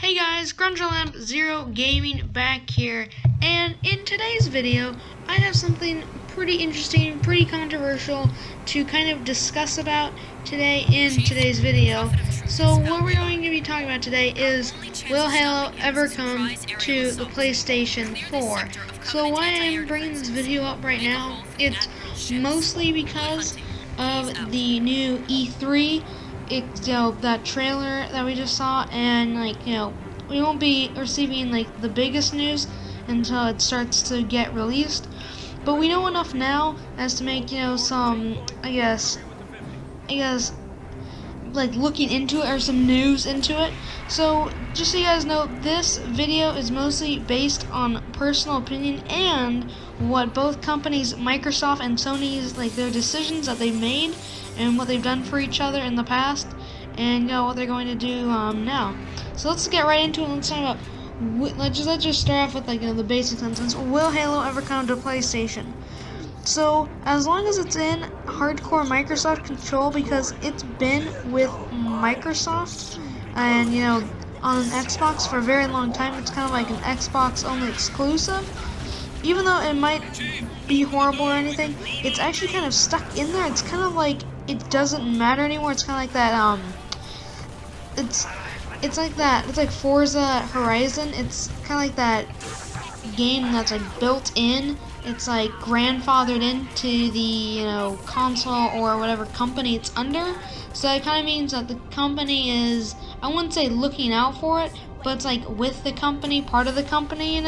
Hey guys, Grungelamp Zero Gaming back here, and in today's video, I have something pretty interesting, pretty controversial to kind of discuss about today in today's video. So what we're going to be talking about today is, will Halo ever come to the PlayStation 4? So why I'm bringing this video up right now, it's mostly because of the new E3. It's that trailer that we just saw, and we won't be receiving the biggest news until it starts to get released, but we know enough now as to make some I guess looking into it, or some news into it. So just so you guys know, this video is mostly based on personal opinion and what both companies, Microsoft and Sony's, their decisions that they've made and what they've done for each other in the past, and what they're going to do now. So let's get right into it. Let's talk about, let's just start off with the basic sentence. Will Halo ever come to PlayStation? So as long as it's in hardcore Microsoft control, because it's been with Microsoft and on an Xbox for a very long time, it's kind of like an Xbox only exclusive. Even though it might be horrible or anything, it's actually kind of stuck in there. It's kind of like it doesn't matter anymore. It's kind of like that. It's like that. It's like Forza Horizon. It's kind of like that game that's built in. It's grandfathered into the console or whatever company it's under. So it kind of means that the company is, I wouldn't say looking out for it, but it's with the company, part of the company,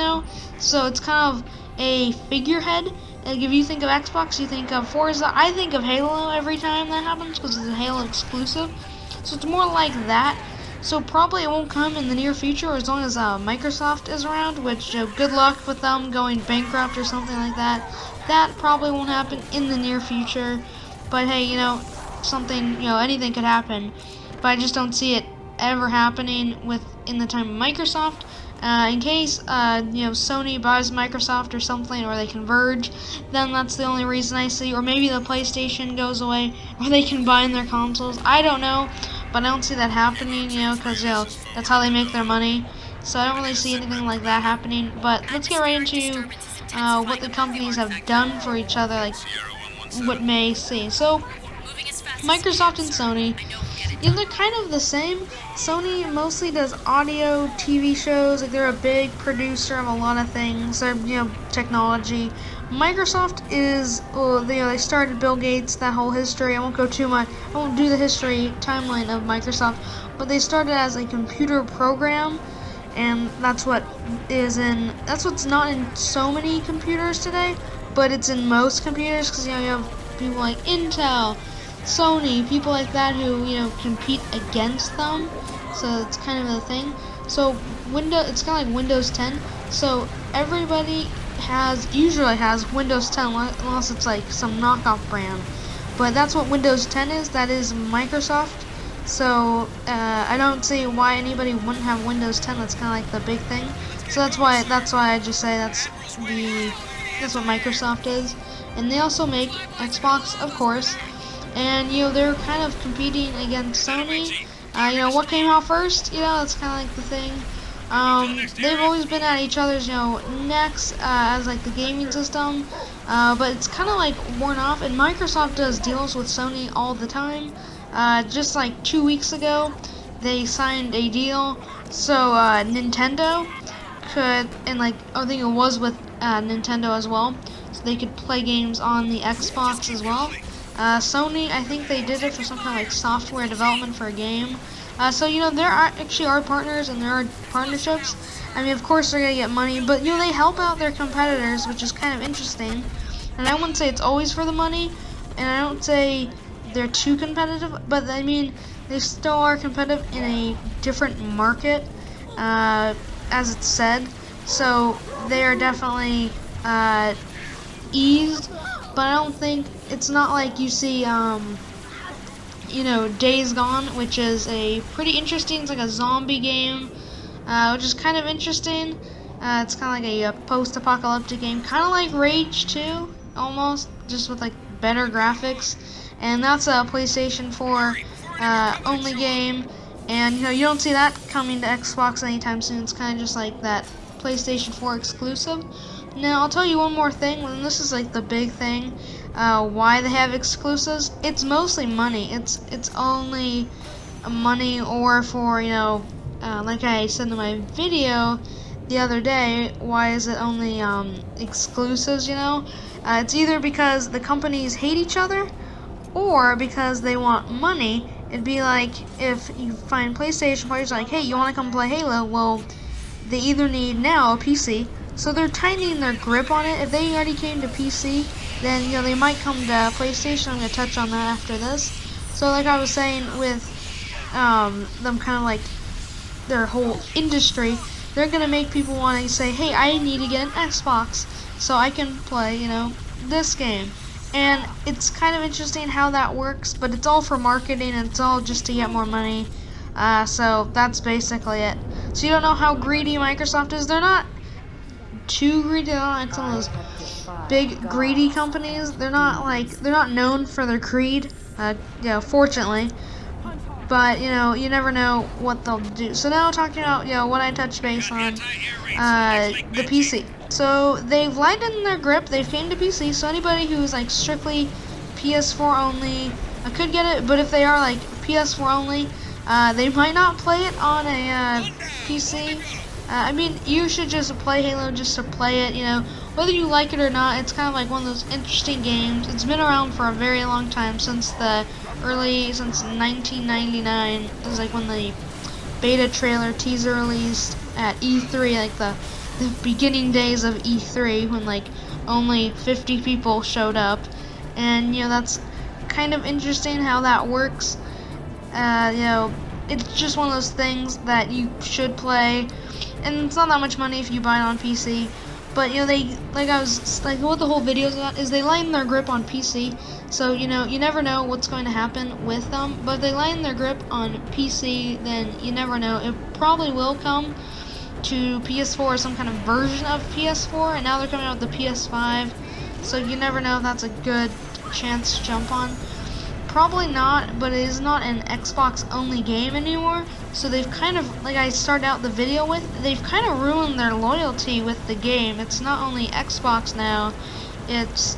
So it's kind of a figurehead. If you think of Xbox, you think of Forza. I think of Halo every time that happens because it's a Halo exclusive. So it's more like that. So probably it won't come in the near future, as long as Microsoft is around, which good luck with them going bankrupt or something like that. That probably won't happen in the near future. But hey, anything could happen. But I just don't see it ever happening in the time of Microsoft. In case Sony buys Microsoft or something, or they converge, then that's the only reason I see. Or maybe the PlayStation goes away, or they combine their consoles. I don't know, but I don't see that happening, because that's how they make their money. So I don't really see anything like that happening. But let's get right into what the companies have done for each other, what may see. So Microsoft and Sony, they're kind of the same. Sony mostly does audio, TV shows. They're a big producer of a lot of things. They're technology. Microsoft is, they started Bill Gates, that whole history. I won't go too much. I won't do the history timeline of Microsoft, but they started as a computer program, and that's what's not in so many computers today, but it's in most computers, because you have people like Intel, Sony, people like that who compete against them. So it's kind of a thing. So it's kind of like Windows 10. So everybody usually has Windows 10, unless it's some knockoff brand. But that's what Windows 10 is. That is Microsoft. So I don't see why anybody wouldn't have Windows 10. That's kind of the big thing. So that's why I just say that's what Microsoft is. And they also make Xbox, of course. And they're kind of competing against Sony. What came out first? That's kind of the thing. They've always been at each other's necks as the gaming system, but it's kind of worn off. And Microsoft does deals with Sony all the time. Just 2 weeks ago, they signed a deal so Nintendo could, and I think it was with Nintendo as well, so they could play games on the Xbox as well. Sony, I think they did it for some kind of software development for a game. So there actually are partners, and there are partnerships. I mean, of course they're gonna get money, but they help out their competitors, which is kind of interesting. And I wouldn't say it's always for the money, and I don't say they're too competitive, but I mean they still are competitive in a different market, as it's said. So they are definitely eased. But I don't think, it's not like you see, Days Gone, which is a pretty interesting, it's a zombie game, which is kind of interesting. It's kind of a post-apocalyptic game, kind of like Rage 2, almost, just with better graphics. And that's a PlayStation 4 only game. And you don't see that coming to Xbox anytime soon. It's kind of just like that PlayStation 4 exclusive. Now I'll tell you one more thing, and this is like the big thing, why they have exclusives. It's mostly money. It's only money, or for like I said in my video the other day, why is it only exclusives? It's either because the companies hate each other, or because they want money. It'd be like if you find PlayStation players like, hey, you want to come play Halo? Well, they either need now a PC, so they're tightening their grip on it. If they already came to PC, then they might come to PlayStation. I'm gonna touch on that after this. So like I was saying with them kind of like their whole industry, they're gonna make people want to say, hey, I need to get an Xbox so I can play this game. And it's kind of interesting how that works, but it's all for marketing, and it's all just to get more money. So that's basically it. So you don't know how greedy Microsoft is. They're not too greedy. They're not like some of those big greedy companies. They're not known for their greed. Fortunately. But you never know what they'll do. So now talking about what I touched base on, the PC. So they've lightened their grip. They've came to PC. So anybody who's like strictly PS4 only could get it. But if they are like PS4 only, they might not play it on a PC. I mean, you should just play Halo just to play it. Whether you like it or not. It's kind of like one of those interesting games. It's been around for a very long time, since 1999. It was like when the beta trailer teaser released at E3, like the beginning days of E3, when like only 50 people showed up. And that's kind of interesting how that works. It's just one of those things that you should play, and it's not that much money if you buy it on PC. But they, like I was like, what the whole video is about is they lighten their grip on PC. So you never know what's going to happen with them. But if they lighten their grip on PC, then you never know. It probably will come to PS4 or some kind of version of PS4, and now they're coming out with the PS5. So you never know if that's a good chance to jump on. Probably not, but it is not an Xbox only game anymore. So they've kind of, like I started out the video with, they've kind of ruined their loyalty with the game. It's not only Xbox now, it's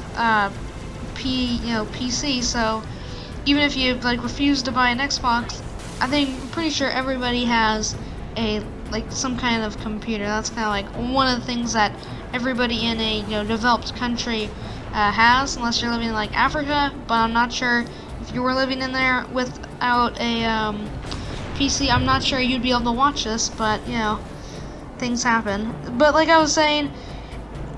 PC. So even if you refuse to buy an Xbox, I'm pretty sure everybody has some kind of computer. That's kind of like one of the things that everybody in a developed country has, unless you're living in like Africa. But I'm not sure if you were living in there without a PC. I'm not sure you'd be able to watch this, but things happen. But like I was saying,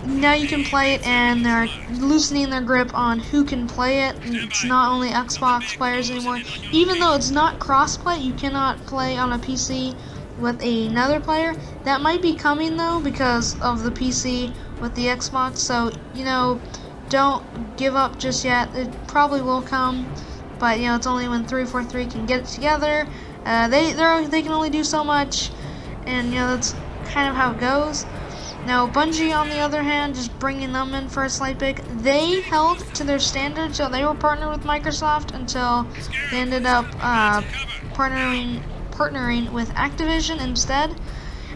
now you can play it, and they're loosening their grip on who can play it. It's not only Xbox players anymore. Even though it's not cross-play, you cannot play on a PC with another player. That might be coming though, because of the PC with the Xbox. So don't give up just yet. It probably will come, but it's only when 343 can get it together. They can only do so much, and that's kind of how it goes. Now Bungie, on the other hand, just bringing them in for a slight pick, they held to their standards. So they were partnered with Microsoft until they ended up partnering with Activision instead,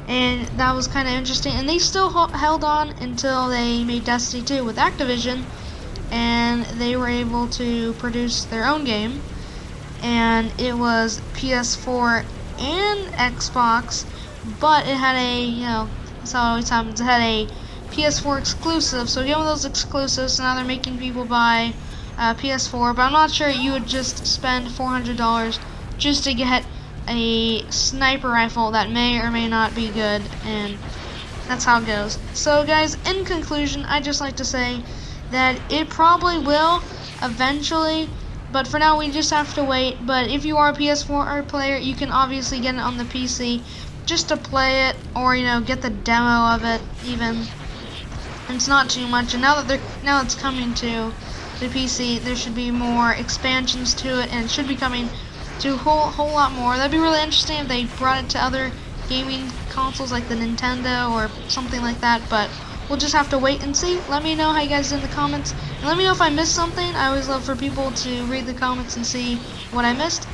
and that was kind of interesting. And they still held on until they made Destiny 2 with Activision, and they were able to produce their own game, and it was PS4 and Xbox, but it had that's how it always happens, it had a PS4 exclusive. So give them those exclusives, so now they're making people buy PS4, but I'm not sure you would just spend $400 just to get a sniper rifle that may or may not be good, and that's how it goes. So guys, in conclusion, I'd just like to say that it probably will eventually, but for now we just have to wait. But if you are a PS4 player, you can obviously get it on the PC just to play it, or get the demo of it even. It's not too much, and now it's coming to the PC, there should be more expansions to it, and it should be coming to a whole lot more. That'd be really interesting if they brought it to other gaming consoles like the Nintendo or something like that, but we'll just have to wait and see. Let me know how you guys did in the comments, and let me know if I missed something. I always love for people to read the comments and see what I missed.